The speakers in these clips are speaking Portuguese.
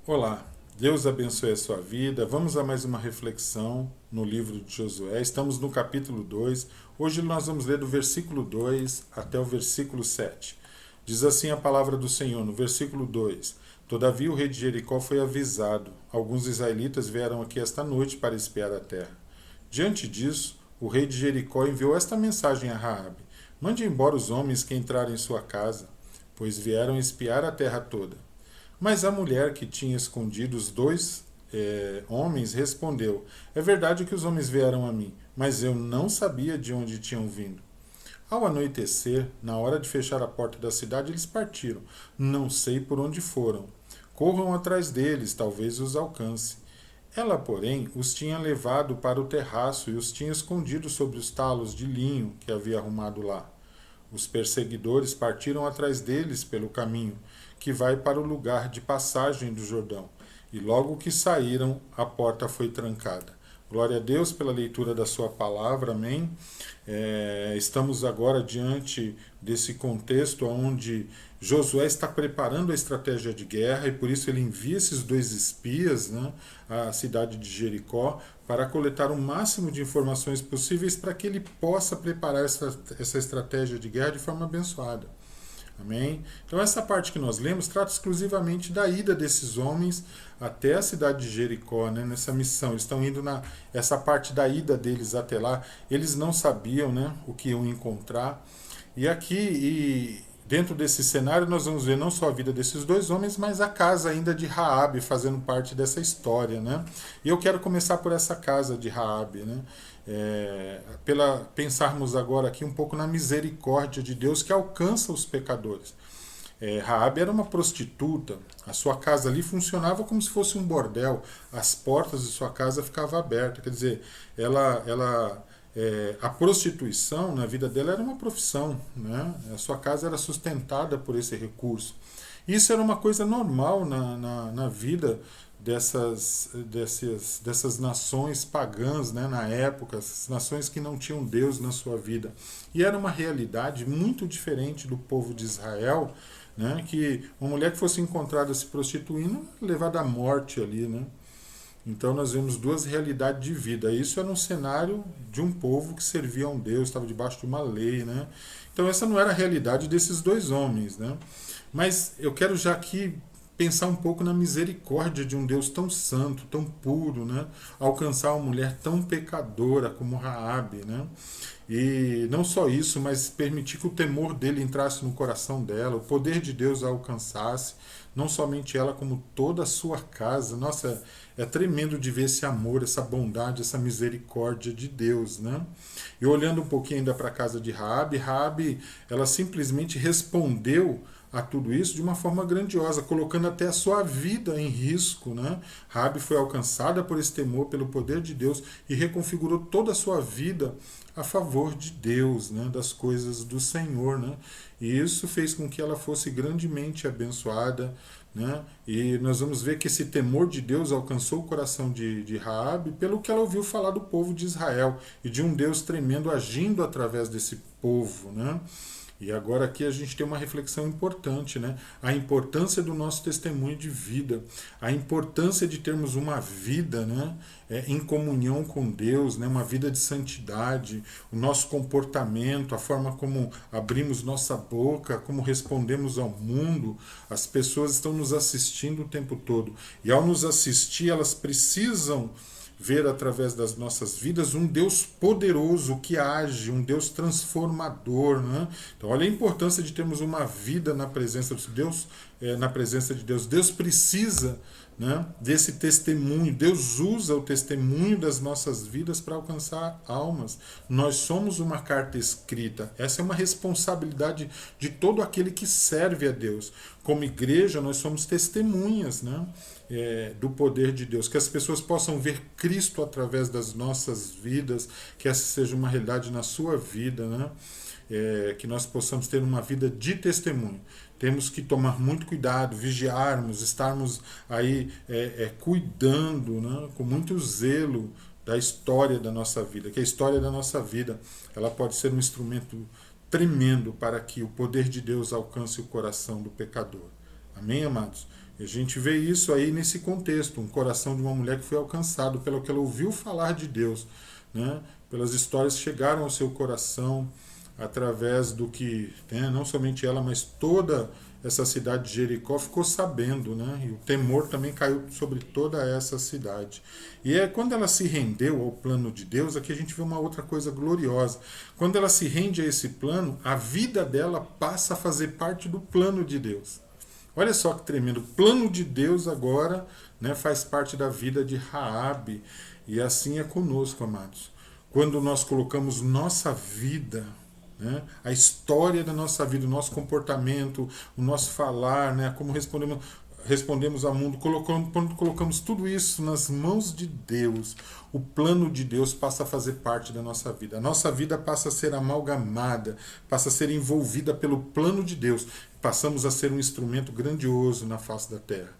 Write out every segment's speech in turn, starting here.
Olá, Deus abençoe a sua vida. Vamos a mais uma reflexão no livro de Josué. Estamos no capítulo 2. Hoje nós vamos ler do versículo 2 até o versículo 7. Diz assim a palavra do Senhor no versículo 2: Todavia o rei de Jericó foi avisado. Alguns israelitas vieram aqui esta noite para espiar a terra. Diante disso, o rei de Jericó enviou esta mensagem a Raabe: Mande embora os homens que entraram em sua casa, pois vieram espiar a terra toda. Mas a mulher que tinha escondido os dois homens respondeu: É verdade que os homens vieram a mim, mas eu não sabia de onde tinham vindo. Ao anoitecer, na hora de fechar a porta da cidade, eles partiram. Não sei por onde foram. Corram atrás deles, talvez os alcance. Ela, porém, os tinha levado para o terraço e os tinha escondido sobre os talos de linho que havia arrumado lá. Os perseguidores partiram atrás deles pelo caminho, que vai para o lugar de passagem do Jordão. E logo que saíram, a porta foi trancada. Glória a Deus pela leitura da sua palavra, amém? Estamos agora diante desse contexto onde Josué está preparando a estratégia de guerra e por isso ele envia esses dois espias, né, à cidade de Jericó para coletar o máximo de informações possíveis para que ele possa preparar essa estratégia de guerra de forma abençoada. Amém? Então essa parte que nós lemos trata exclusivamente da ida desses homens até a cidade de Jericó, né, nessa missão. Eles estão indo essa parte da ida deles até lá. Eles não sabiam, né, o que iam encontrar. E aqui, dentro desse cenário, nós vamos ver não só a vida desses dois homens, mas a casa ainda de Raabe fazendo parte dessa história, né? E eu quero começar por essa casa de Raabe, né? Pensarmos agora aqui um pouco na misericórdia de Deus que alcança os pecadores. Raabe era uma prostituta, a sua casa ali funcionava como se fosse um bordel, as portas de sua casa ficavam abertas, quer dizer, a prostituição na vida dela era uma profissão, né? A sua casa era sustentada por esse recurso. Isso era uma coisa normal na vida dessas nações pagãs, né, na época, essas nações que não tinham Deus na sua vida. E era uma realidade muito diferente do povo de Israel, né, que uma mulher que fosse encontrada se prostituindo levada à morte ali, né? Então nós vemos duas realidades de vida. Isso era um cenário de um povo que servia a um Deus, estava debaixo de uma lei, né? Então essa não era a realidade desses dois homens, né? Mas eu quero já aqui pensar um pouco na misericórdia de um Deus tão santo, tão puro, né? Alcançar uma mulher tão pecadora como Raabe, né? E não só isso, mas permitir que o temor dele entrasse no coração dela, o poder de Deus a alcançasse, não somente ela, como toda a sua casa. Nossa, é tremendo de ver esse amor, essa bondade, essa misericórdia de Deus, né? E olhando um pouquinho ainda para a casa de Raabe, Raabe, ela simplesmente respondeu a tudo isso de uma forma grandiosa, colocando até a sua vida em risco, né? Raabe foi alcançada por esse temor, pelo poder de Deus e reconfigurou toda a sua vida a favor de Deus, né? Das coisas do Senhor, né? E isso fez com que ela fosse grandemente abençoada, né? E nós vamos ver que esse temor de Deus alcançou o coração de Raabe pelo que ela ouviu falar do povo de Israel e de um Deus tremendo agindo através desse povo, né? E agora aqui a gente tem uma reflexão importante, né? A importância do nosso testemunho de vida, a importância de termos uma vida, né, em comunhão com Deus, né, uma vida de santidade, o nosso comportamento, a forma como abrimos nossa boca, como respondemos ao mundo. As pessoas estão nos assistindo o tempo todo e ao nos assistir elas precisam ver através das nossas vidas um Deus poderoso que age, um Deus transformador, né? Então, olha a importância de termos uma vida na presença de Deus, na presença de Deus. Deus precisa, né, desse testemunho. Deus usa o testemunho das nossas vidas para alcançar almas. Nós somos uma carta escrita. Essa é uma responsabilidade de todo aquele que serve a Deus. Como igreja, nós somos testemunhas, né, do poder de Deus. Que as pessoas possam ver Cristo através das nossas vidas, que essa seja uma realidade na sua vida, né? Que nós possamos ter uma vida de testemunho. Temos que tomar muito cuidado, vigiarmos, estarmos aí cuidando, né, com muito zelo da história da nossa vida, que a história da nossa vida ela pode ser um instrumento tremendo para que o poder de Deus alcance o coração do pecador. Amém, amados? E a gente vê isso aí nesse contexto, um coração de uma mulher que foi alcançado pelo que ela ouviu falar de Deus, né? Pelas histórias que chegaram ao seu coração através do que, né, não somente ela, mas toda essa cidade de Jericó ficou sabendo, né? E o temor também caiu sobre toda essa cidade. E é quando ela se rendeu ao plano de Deus, aqui a gente vê uma outra coisa gloriosa. Quando ela se rende a esse plano, a vida dela passa a fazer parte do plano de Deus. Olha só que tremendo. O plano de Deus agora, né, faz parte da vida de Raabe. E assim é conosco, amados. Quando nós colocamos nossa vida, né, a história da nossa vida, o nosso comportamento, o nosso falar, né, como respondemos ao mundo, quando colocamos tudo isso nas mãos de Deus, o plano de Deus passa a fazer parte da nossa vida. A nossa vida passa a ser amalgamada, passa a ser envolvida pelo plano de Deus. Passamos a ser um instrumento grandioso na face da terra.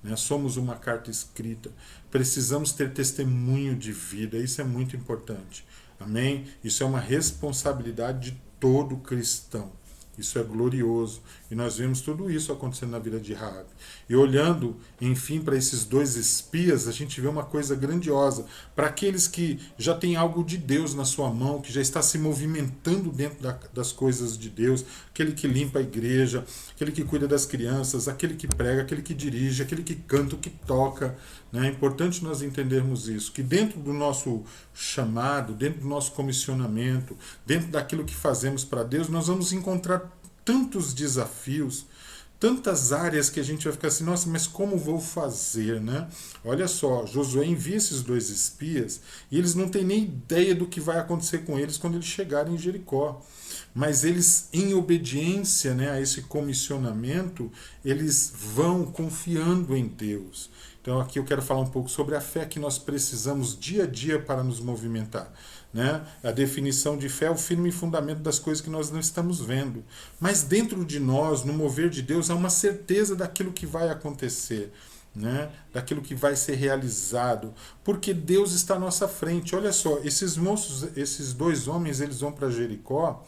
Né? Somos uma carta escrita. Precisamos ter testemunho de vida. Isso é muito importante. Amém? Isso é uma responsabilidade de todo cristão. Isso é glorioso. E nós vemos tudo isso acontecendo na vida de Raabe. E olhando, enfim, para esses dois espias, a gente vê uma coisa grandiosa. Para aqueles que já têm algo de Deus na sua mão, que já está se movimentando dentro das coisas de Deus, aquele que limpa a igreja, aquele que cuida das crianças, aquele que prega, aquele que dirige, aquele que canta, o que toca. Né? É importante nós entendermos isso, que dentro do nosso chamado, dentro do nosso comissionamento, dentro daquilo que fazemos para Deus, nós vamos encontrar tantos desafios, tantas áreas que a gente vai ficar assim, nossa, mas como vou fazer, né? Olha só, Josué envia esses dois espias e eles não têm nem ideia do que vai acontecer com eles quando eles chegarem em Jericó. Mas eles, em obediência, né, a esse comissionamento, eles vão confiando em Deus. Então aqui eu quero falar um pouco sobre a fé que nós precisamos dia a dia para nos movimentar. Né? A definição de fé é o firme fundamento das coisas que nós não estamos vendo. Mas dentro de nós, no mover de Deus, há uma certeza daquilo que vai acontecer. Né? Daquilo que vai ser realizado, porque Deus está à nossa frente. Olha só, esses moços, esses dois homens, eles vão para Jericó.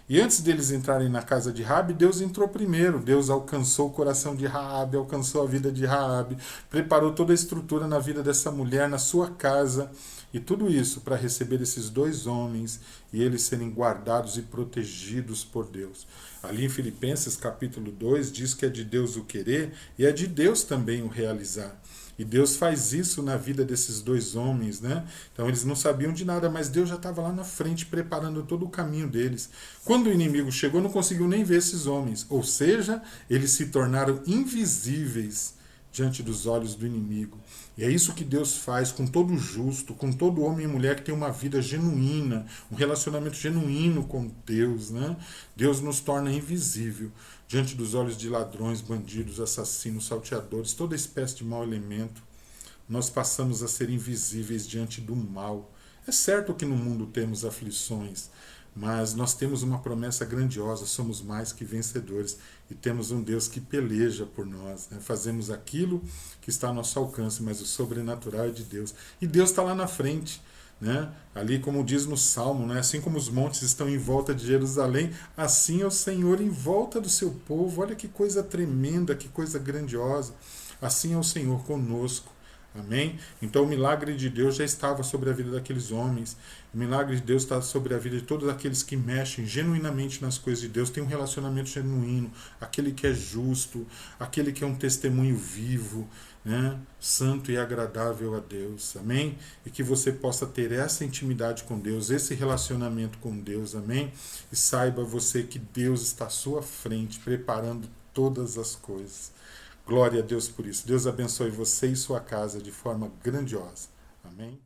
E antes deles entrarem na casa de Raabe, Deus entrou primeiro. Deus alcançou o coração de Raabe, alcançou a vida de Raabe, preparou toda a estrutura na vida dessa mulher, na sua casa, e tudo isso para receber esses dois homens e eles serem guardados e protegidos por Deus. Ali em Filipenses capítulo 2 diz que é de Deus o querer e é de Deus também o realizar. E Deus faz isso na vida desses dois homens, né? Então eles não sabiam de nada, mas Deus já estava lá na frente preparando todo o caminho deles. Quando o inimigo chegou, não conseguiu nem ver esses homens. Ou seja, eles se tornaram invisíveis diante dos olhos do inimigo. E é isso que Deus faz com todo justo, com todo homem e mulher que tem uma vida genuína, um relacionamento genuíno com Deus, né? Deus nos torna invisível diante dos olhos de ladrões, bandidos, assassinos, salteadores, toda espécie de mau elemento. Nós passamos a ser invisíveis diante do mal. É certo que no mundo temos aflições, mas nós temos uma promessa grandiosa, somos mais que vencedores e temos um Deus que peleja por nós. Né? Fazemos aquilo que está ao nosso alcance, mas o sobrenatural é de Deus. E Deus está lá na frente. Né? Ali, como diz no Salmo, né? Assim como os montes estão em volta de Jerusalém, assim é o Senhor em volta do seu povo. Olha que coisa tremenda, que coisa grandiosa. Assim é o Senhor conosco. Amém? Então o milagre de Deus já estava sobre a vida daqueles homens. O milagre de Deus está sobre a vida de todos aqueles que mexem genuinamente nas coisas de Deus, tem um relacionamento genuíno, aquele que é justo, aquele que é um testemunho vivo, né? Santo e agradável a Deus. Amém? E que você possa ter essa intimidade com Deus, esse relacionamento com Deus. Amém? E saiba você que Deus está à sua frente, preparando todas as coisas. Glória a Deus por isso. Deus abençoe você e sua casa de forma grandiosa. Amém?